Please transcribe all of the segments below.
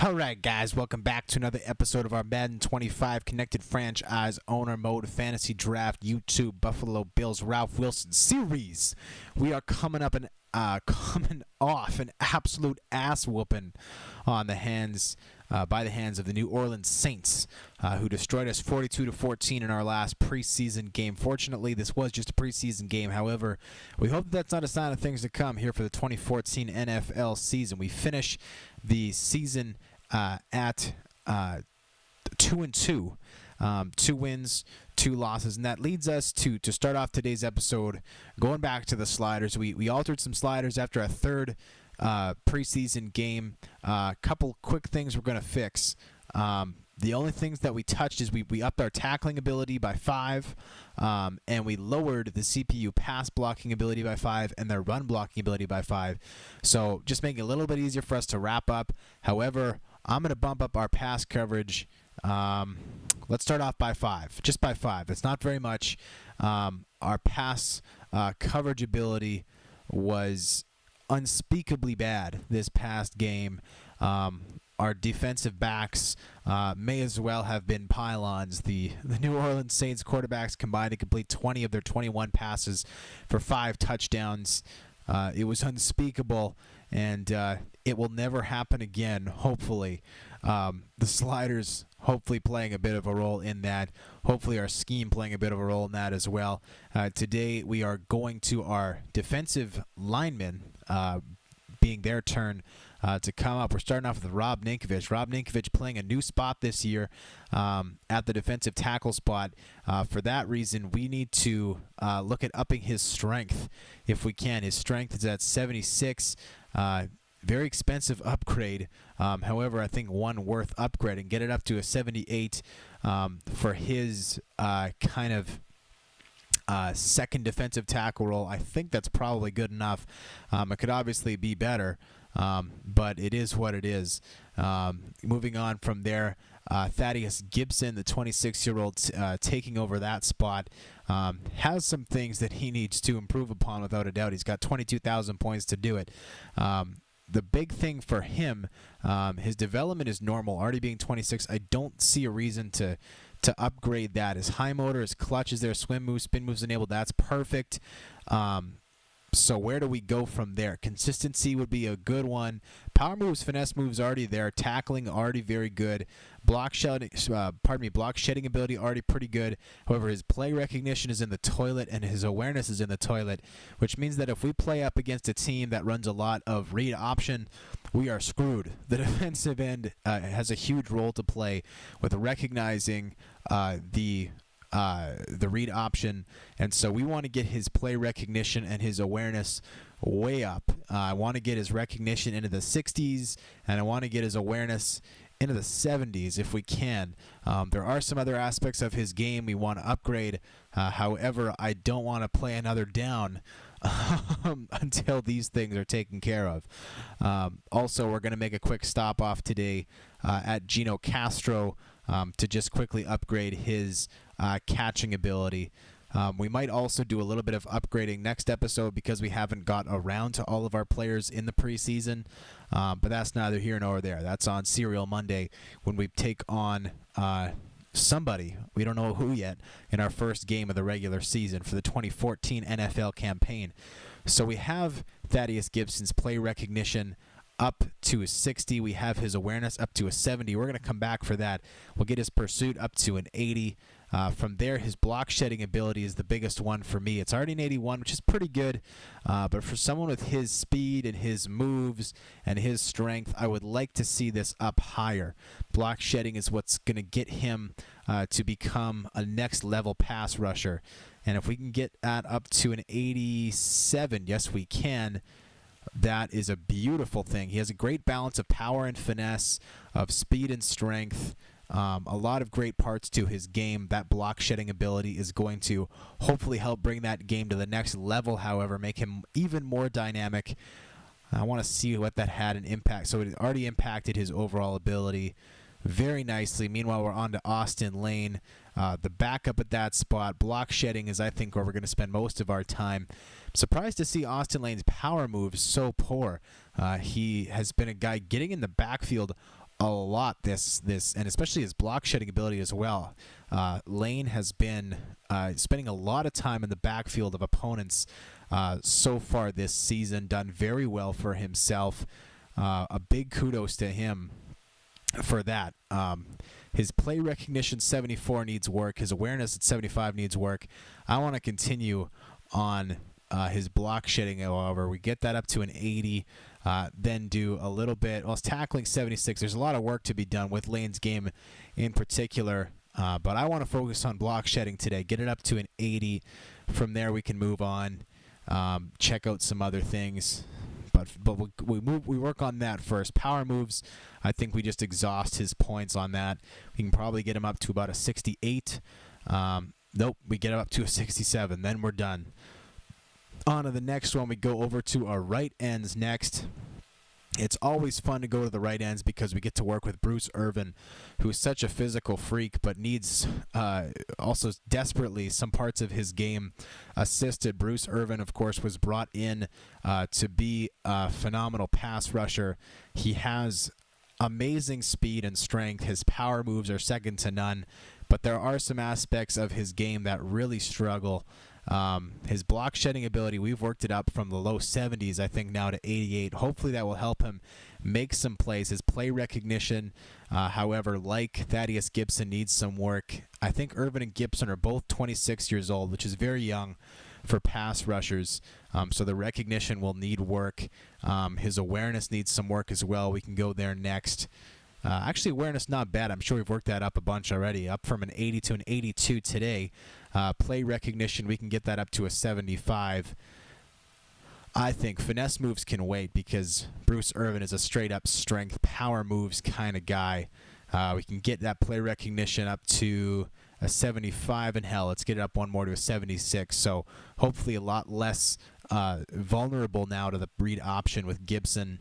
All right, guys, welcome back to another episode of our Madden 25 Connected Franchise Owner Mode Fantasy Draft YouTube Buffalo Bills Ralph Wilson series. We are coming off an absolute ass whooping on the hands by the hands of the New Orleans Saints, who destroyed us 42-14 in our last preseason game. Fortunately, this was just a preseason game. However, we hope that's not a sign of things to come here for the 2014 NFL season. We finish the season at 2-2, 2 wins, 2 losses, and that leads us to start off today's episode going back to the sliders. We altered some sliders after a third preseason game. Couple quick things we're going to fix. The only things that we touched is we upped our tackling ability by 5, and we lowered the CPU pass blocking ability by 5 and their run blocking ability by 5. So just making it a little bit easier for us to wrap up. However, I'm going to bump up our pass coverage. Let's start off by 5, just by 5. It's not very much. Our pass coverage ability was unspeakably bad this past game. Our defensive backs may as well have been pylons. The New Orleans Saints quarterbacks combined to complete 20 of their 21 passes for 5 touchdowns. It was unspeakable, and it will never happen again, hopefully. The sliders hopefully playing a bit of a role in that. Hopefully our scheme playing a bit of a role in that as well. Today we are going to our defensive linemen, being their turn to come up. We're starting off with Rob Ninkovich. Rob Ninkovich playing a new spot this year at the defensive tackle spot. For that reason, we need to look at upping his strength if we can. His strength is at 76. Very expensive upgrade. However, I think one worth upgrading. Get it up to a 78 for his kind of second defensive tackle role. I think that's probably good enough. It could obviously be better, but it is what it is. Moving on from there, Thaddeus Gibson, the 26-year-old, taking over that spot, has some things that he needs to improve upon without a doubt. He's got 22,000 points to do it. The big thing for him, his development is normal. Already being 26, I don't see a reason to upgrade that. His high motor, his clutch is there, swim moves, spin moves enabled. That's perfect. So where do we go from there? Consistency would be a good one. Power moves, finesse moves already there. Tackling already very good. Block shedding ability already pretty good. However, his play recognition is in the toilet and his awareness is in the toilet, which means that if we play up against a team that runs a lot of read option, we are screwed. The defensive end has a huge role to play with recognizing the read option, and so we want to get his play recognition and his awareness way up. I want to get his recognition into the 60s, and I want to get his awareness into the 70s if we can. There are some other aspects of his game we want to upgrade. However, I don't want to play another down until these things are taken care of. Also, we're going to make a quick stop off today at Gino Castro to just quickly upgrade his catching ability. We might also do a little bit of upgrading next episode because we haven't got around to all of our players in the preseason, but that's neither here nor there. That's on Serial Monday when we take on somebody, we don't know who yet, in our first game of the regular season for the 2014 NFL campaign. So we have Thaddeus Gibson's play recognition up to a 60. We have his awareness up to a 70. We're going to come back for that. We'll get his pursuit up to an 80. From there, his block shedding ability is the biggest one for me. It's already an 81, which is pretty good. But for someone with his speed and his moves and his strength, I would like to see this up higher. Block shedding is what's going to get him to become a next level pass rusher. And if we can get that up to an 87, yes, we can. That is a beautiful thing. He has a great balance of power and finesse, of speed and strength. A lot of great parts to his game. That block shedding ability is going to hopefully help bring that game to the next level, however, make him even more dynamic. I want to see what that had an impact. So it already impacted his overall ability very nicely. Meanwhile, we're on to Austin Lane, the backup at that spot. Block shedding is, I think, where we're going to spend most of our time. I'm surprised to see Austin Lane's power moves so poor. He has been a guy getting in the backfield a lot this and especially his block shedding ability as well. Lane has been spending a lot of time in the backfield of opponents so far this season, done very well for himself. A big kudos to him for that. His play recognition 74 needs work. His awareness at 75 needs work. I want to continue on his block shedding, however. We get that up to an 80, then do a little bit. Well, it's tackling 76. There's a lot of work to be done with Lane's game in particular, but I want to focus on block shedding today. Get it up to an 80. From there, we can move on, check out some other things. But we work on that first. Power moves, I think we just exhaust his points on that. We can probably get him up to about a 68. Nope, we get him up to a 67. Then we're done. On to the next one. We go over to our right ends next. It's always fun to go to the right ends because we get to work with Bruce Irvin, who is such a physical freak, but needs also desperately some parts of his game assisted. Bruce Irvin, of course, was brought in to be a phenomenal pass rusher. He has amazing speed and strength. His power moves are second to none, but there are some aspects of his game that really struggle. His block shedding ability, we've worked it up from the low 70s, I think, now to 88. Hopefully that will help him make some plays. His play recognition, however, like Thaddeus Gibson, needs some work. I think Irvin and Gibson are both 26 years old, which is very young for pass rushers. So the recognition will need work. His awareness needs some work as well. We can go there next. Actually, awareness not bad. I'm sure we've worked that up a bunch already, up from an 80 to an 82 today. Play recognition, we can get that up to a 75. I think finesse moves can wait because Bruce Irvin is a straight-up strength, power moves kind of guy. We can get that play recognition up to a 75, and hell, let's get it up one more to a 76. So hopefully a lot less vulnerable now to the read option with Gibson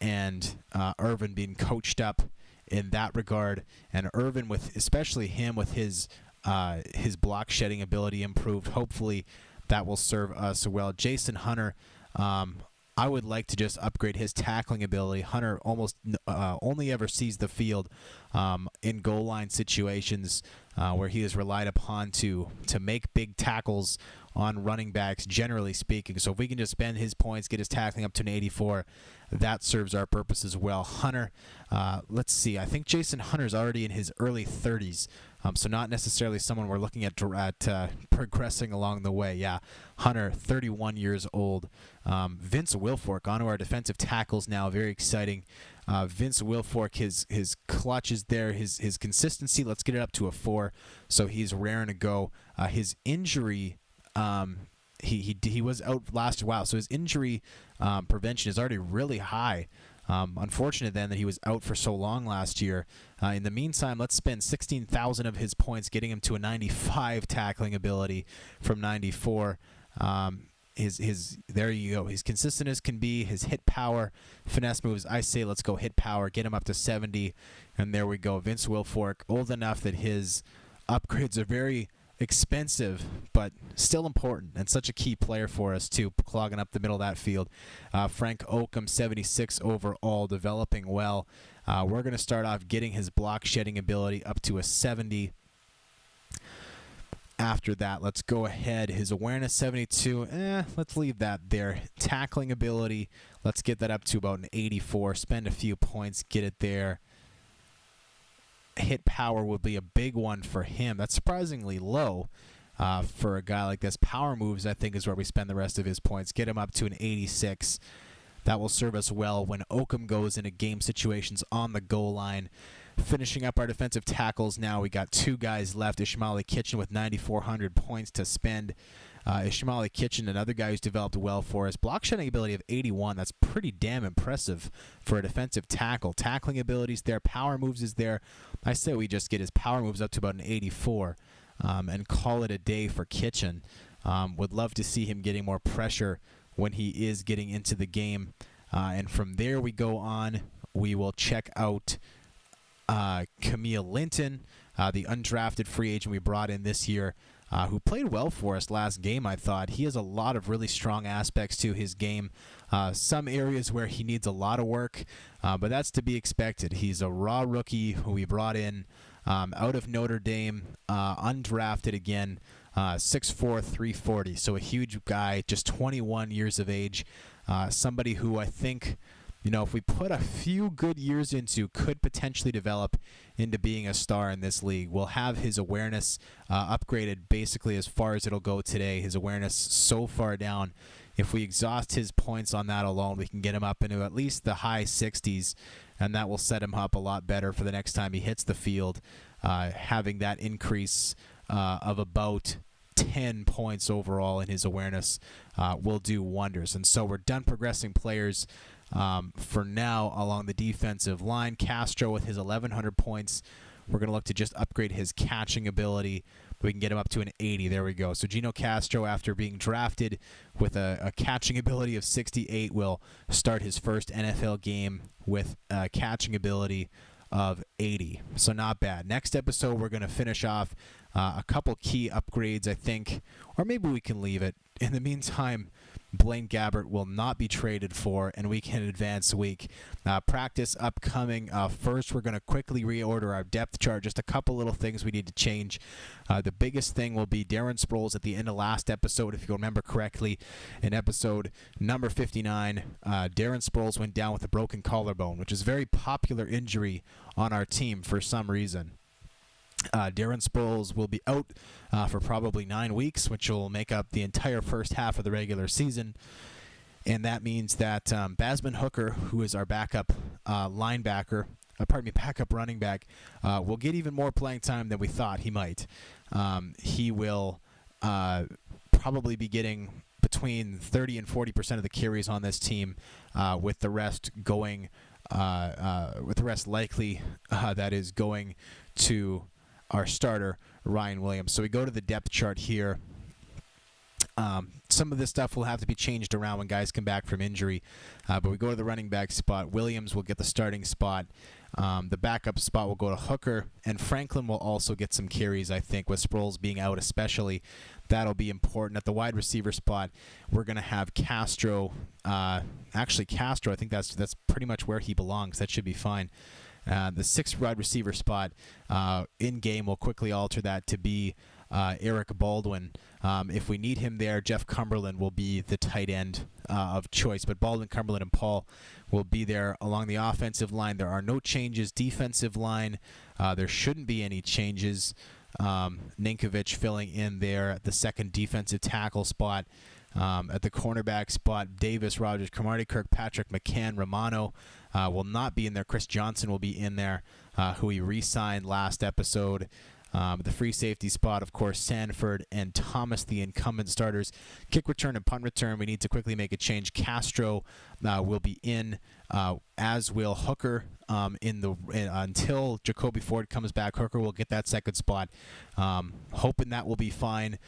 and Irvin being coached up in that regard. And Irvin, with especially him with his block shedding ability improved, hopefully that will serve us well. Jason Hunter, I would like to just upgrade his tackling ability. Hunter almost only ever sees the field in goal line situations where he is relied upon to make big tackles on running backs, generally speaking. So if we can just spend his points, get his tackling up to an 84, that serves our purpose as well. Hunter, let's see. I think Jason Hunter's already in his early 30s, so not necessarily someone we're looking at progressing along the way. Yeah, Hunter, 31 years old. Vince Wilfork, onto our defensive tackles now. Very exciting. Vince Wilfork, his clutch is there. His consistency, let's get it up to a 4, so he's raring to go. His injury, he was out last while, so his injury prevention is already really high. Unfortunate then that he was out for so long last year. In the meantime, let's spend 16,000 of his points getting him to a 95 tackling ability from 94. There you go. He's consistent as can be. His hit power, finesse moves, I say let's go hit power, get him up to 70, and there we go. Vince Wilfork, old enough that his upgrades are very expensive, but still important, and such a key player for us too, clogging up the middle of that field. Frank Oakham, 76 overall, developing well. We're going to start off getting his block shedding ability up to a 70. After that, let's go ahead. His awareness, 72. Let's leave that there. Tackling ability, let's get that up to about an 84. Spend a few points, get it there. Hit power would be a big one for him. That's surprisingly low for a guy like this. Power moves, I think, is where we spend the rest of his points. Get him up to an 86. That will serve us well when Oakham goes into game situations on the goal line. Finishing up our defensive tackles now, we got 2 guys left. Ishmael Kitchen with 9,400 points to spend. Ishmael Kitchen, another guy who's developed well for us. Block shedding ability of 81. That's pretty damn impressive for a defensive tackle. Tackling abilities there. Power moves is there. I say we just get his power moves up to about an 84 and call it a day for Kitchen. Would love to see him getting more pressure when he is getting into the game. And from there we go on. We will check out Camille Linton, the undrafted free agent we brought in this year. who played well for us last game, I thought. He has a lot of really strong aspects to his game. Some areas where he needs a lot of work, but that's to be expected. He's a raw rookie who we brought in out of Notre Dame, undrafted again, 6'4", 340. So a huge guy, just 21 years of age. Somebody who I think, if we put a few good years into, could potentially develop into being a star in this league. We'll have his awareness upgraded basically as far as it'll go today. His awareness so far down. If we exhaust his points on that alone, we can get him up into at least the high 60s, and that will set him up a lot better for the next time he hits the field. Having that increase of about 10 points overall in his awareness will do wonders. And so we're done progressing players for now along the defensive line. Castro with his 1,100 points. We're going to look to just upgrade his catching ability. We can get him up to an 80. There we go. So Gino Castro, after being drafted with a catching ability of 68, will start his first NFL game with a catching ability of 80. So not bad. Next episode, we're going to finish off a couple key upgrades, I think, or maybe we can leave it. In the meantime, Blaine Gabbert will not be traded for, and we can advance a week. Practice upcoming. First, we're going to quickly reorder our depth chart. Just a couple little things we need to change. The biggest thing will be Darren Sproles at the end of last episode, if you remember correctly. In episode number 59, Darren Sproles went down with a broken collarbone, which is a very popular injury on our team for some reason. Darren Sproles will be out for probably 9 weeks, which will make up the entire first half of the regular season. And that means that Basman Hooker, who is our backup backup running back, will get even more playing time than we thought he might. He will probably be getting between 30 and 40% of the carries on this team, with the rest going, likely that is going to our starter, Ryan Williams. So we go to the depth chart here. Some of this stuff will have to be changed around when guys come back from injury, but we go to the running back spot. Williams will get the starting spot. The backup spot will go to Hooker, and Franklin will also get some carries, I think, with Sproles being out especially. That'll be important. At the wide receiver spot, we're going to have Castro. Castro, I think that's pretty much where he belongs. That should be fine. The sixth wide receiver spot in game will quickly alter that to be Eric Baldwin. If we need him there, Jeff Cumberland will be the tight end of choice. But Baldwin, Cumberland, and Paul will be there along the offensive line. There are no changes. Defensive line, there shouldn't be any changes. Ninkovich filling in there at the second defensive tackle spot. At the cornerback spot, Davis, Rogers, Cromartie, Kirkpatrick, McCann, Romano will not be in there. Chris Johnson will be in there, who we re-signed last episode. The free safety spot, of course, Sanford and Thomas, the incumbent starters. Kick return and punt return, we need to quickly make a change. Castro will be in, as will Hooker. Until Jacoby Ford comes back, Hooker will get that second spot. Hoping that will be fine,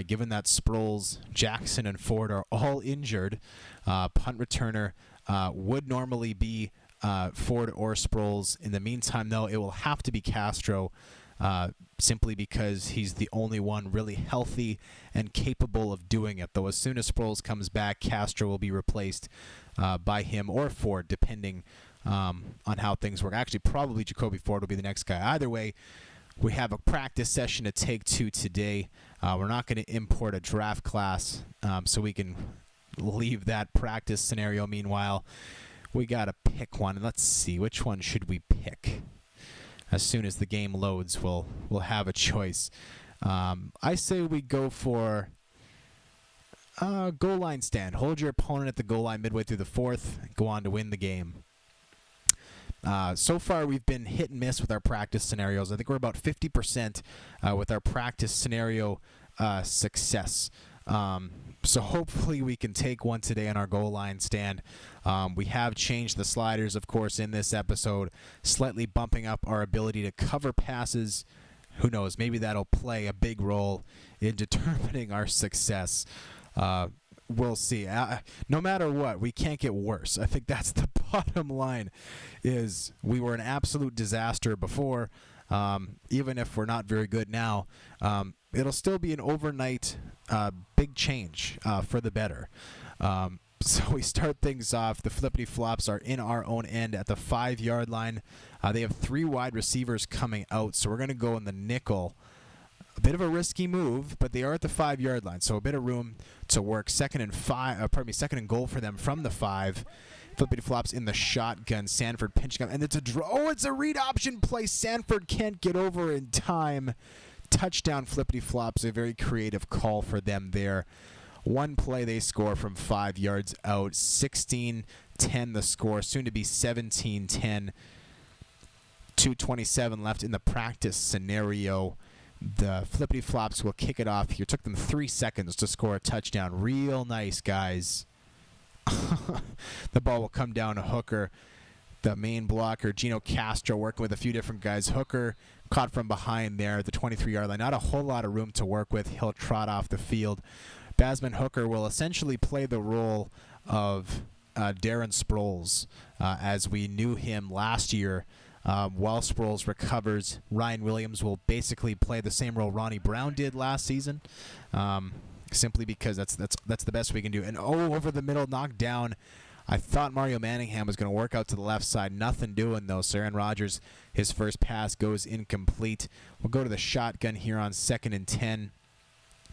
given that Sproles, Jackson, and Ford are all injured. Punt returner would normally be Ford or Sproles. In the meantime, though, it will have to be Castro, simply because he's the only one really healthy and capable of doing it. Though as soon as Sproles comes back, Castro will be replaced by him or Ford, depending on how things work. Actually, probably Jacoby Ford will be the next guy. Either way, we have a practice session to take to today. We're not going to import a draft class, so we can leave that practice scenario. Meanwhile, we got to pick one. Let's see, which one should we pick? As soon as the game loads, we'll have a choice. I say we go for goal line stand. Hold your opponent at the goal line midway through the fourth. Go on to win the game. So far, we've been hit and miss with our practice scenarios. I think we're about 50% with our practice scenario success. So hopefully we can take one today on our goal line stand. We have changed the sliders, of course, in this episode, slightly bumping up our ability to cover passes. Who knows? Maybe that'll play a big role in determining our success. We'll see. No matter what, we can't get worse. I think that's the bottom line. Is we were an absolute disaster before. even if we're not very good now, it'll still be an overnight big change for the better. So we start things off. The flippity flops are in our own end at the 5-yard line. They have 3 wide receivers coming out, so we're going to go in the nickel. A bit of a risky move, but they are at the 5-yard line, so a bit of room to work. Second and goal for them from the 5. Flippity flops in the shotgun. Sanford pinching up, and it's a draw. Oh, it's a read option play. Sanford can't get over in time. Touchdown, flippity flops. A very creative call for them there. One play they score from 5 yards out. 16-10 the score, soon to be 17-10. 2:27 left in the practice scenario. The flippity flops will kick it off here. Took them 3 seconds to score a touchdown. Real nice, guys. The ball will come down to Hooker, the main blocker. Gino Castro working with a few different guys. Hooker caught from behind there at the 23-yard line. Not a whole lot of room to work with. He'll trot off the field. Basman Hooker will essentially play the role of Darren Sproles as we knew him last year. While Sproles recovers, Ryan Williams will basically play the same role Ronnie Brown did last season, simply because that's the best we can do. And over the middle, knocked down. I thought Mario Manningham was going to work out to the left side. Nothing doing, though. So Aaron Rodgers, his first pass goes incomplete. We'll go to the shotgun here on 2nd and 10.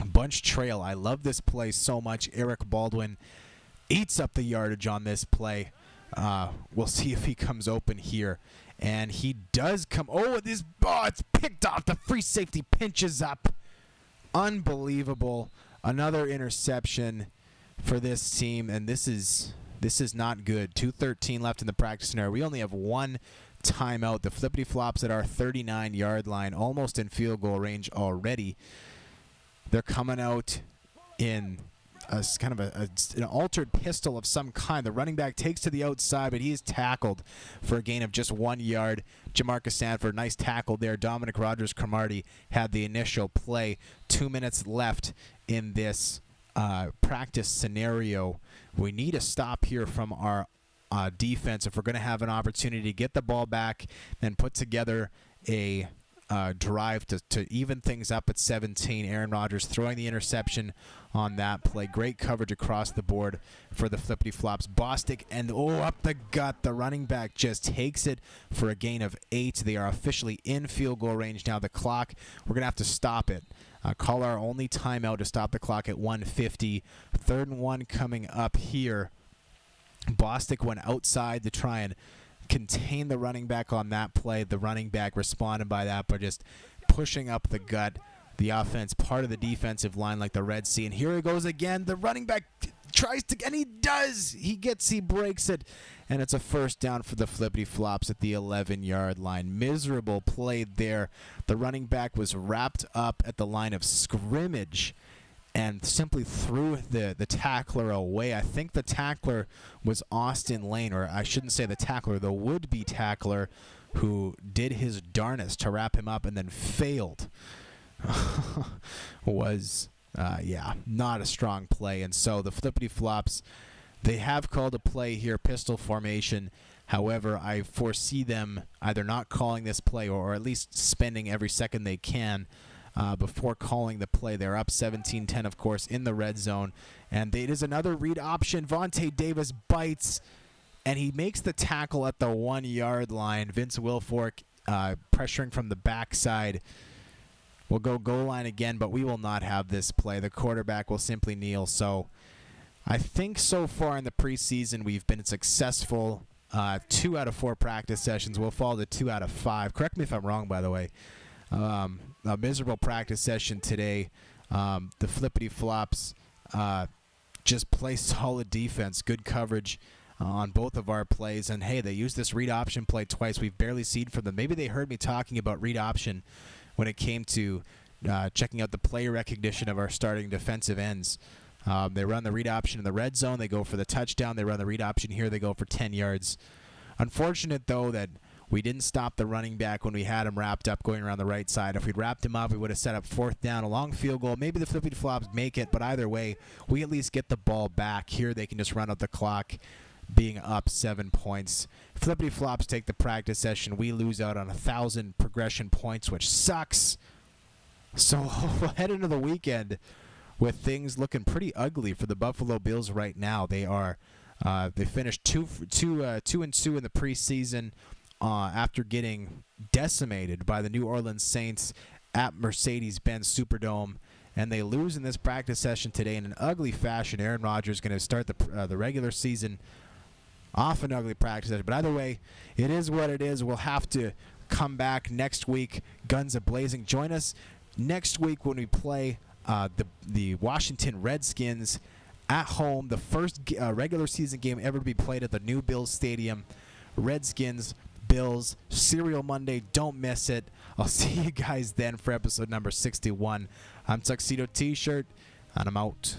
Bunch trail. I love this play so much. Eric Baldwin eats up the yardage on this play. We'll see if he comes open here. And he does come. It's picked off. The free safety pinches up. Unbelievable. Another interception for this team, and this is not good. 2:13 left in the practice scenario. We only have 1 timeout. The flippity flops at our 39-yard line, almost in field goal range already. They're coming out in kind of an altered pistol of some kind. The running back takes to the outside, but he is tackled for a gain of just 1 yard. Jamarcus Sanford, nice tackle there. Dominic Rodgers-Cromartie had the initial play. 2 minutes left in this practice scenario. We need a stop here from our defense if we're going to have an opportunity to get the ball back and put together a drive to even things up at 17. Aaron Rodgers throwing the interception on that play. Great coverage across the board for the flippity flops. Bostic and up the gut. The running back just takes it for a gain of 8. They are officially in field goal range now. The clock, we're going to have to stop it. Call our only timeout to stop the clock at 1:50. 3rd and 1 coming up here. Bostic went outside to try and contain the running back on that play. The running back responded by that, but just pushing up the gut. The offense, part of the defensive line like the Red Sea. And here he goes again. The running back tries to, and he does. He breaks it, and it's a first down for the flippity flops at the 11-yard line. Miserable play there. The running back was wrapped up at the line of scrimmage and simply threw the tackler away. I think the tackler was Austin Lane, or I shouldn't say the tackler, the would-be tackler who did his darnest to wrap him up and then failed. Was, not a strong play. And so the flippity flops, they have called a play here, pistol formation. However, I foresee them either not calling this play or at least spending every second they can before calling the play. They're up 17-10, of course, in the red zone. And it is another read option. Vontae Davis bites, and he makes the tackle at the 1-yard line. Vince Wilfork pressuring from the backside. We'll go goal line again, but we will not have this play. The quarterback will simply kneel. So I think so far in the preseason we've been successful. 2 out of 4 practice sessions. We'll fall to 2 out of 5. Correct me if I'm wrong, by the way. A miserable practice session today. The flippity flops just play solid defense, good coverage on both of our plays. And hey, they used this read option play twice. We've barely seen from them. Maybe they heard me talking about read option when it came to checking out the play recognition of our starting defensive ends. They run the read option in the red zone. They go for the touchdown. They run the read option here. They go for 10 yards. Unfortunate, though, that we didn't stop the running back when we had him wrapped up going around the right side. If we'd wrapped him up, we would have set up 4th down, a long field goal. Maybe the flippity flops make it, but either way, we at least get the ball back. Here they can just run out the clock. being up 7 points. Flippity flops take the practice session. We lose out on 1,000 progression points, which sucks. So we'll head into the weekend with things looking pretty ugly for the Buffalo Bills right now. They are they finished 2-2 in the preseason after getting decimated by the New Orleans Saints at Mercedes-Benz Superdome, and they lose in this practice session today in an ugly fashion. Aaron Rodgers is going to start the regular season off an ugly practice session, but either way, it is what it is. We'll have to come back next week, guns a-blazing. Join us next week when we play the Washington Redskins at home, the first regular season game ever to be played at the new Bills Stadium. Redskins, Bills, Serial Monday. Don't miss it. I'll see you guys then for episode number 61. I'm Tuxedo T-shirt, and I'm out.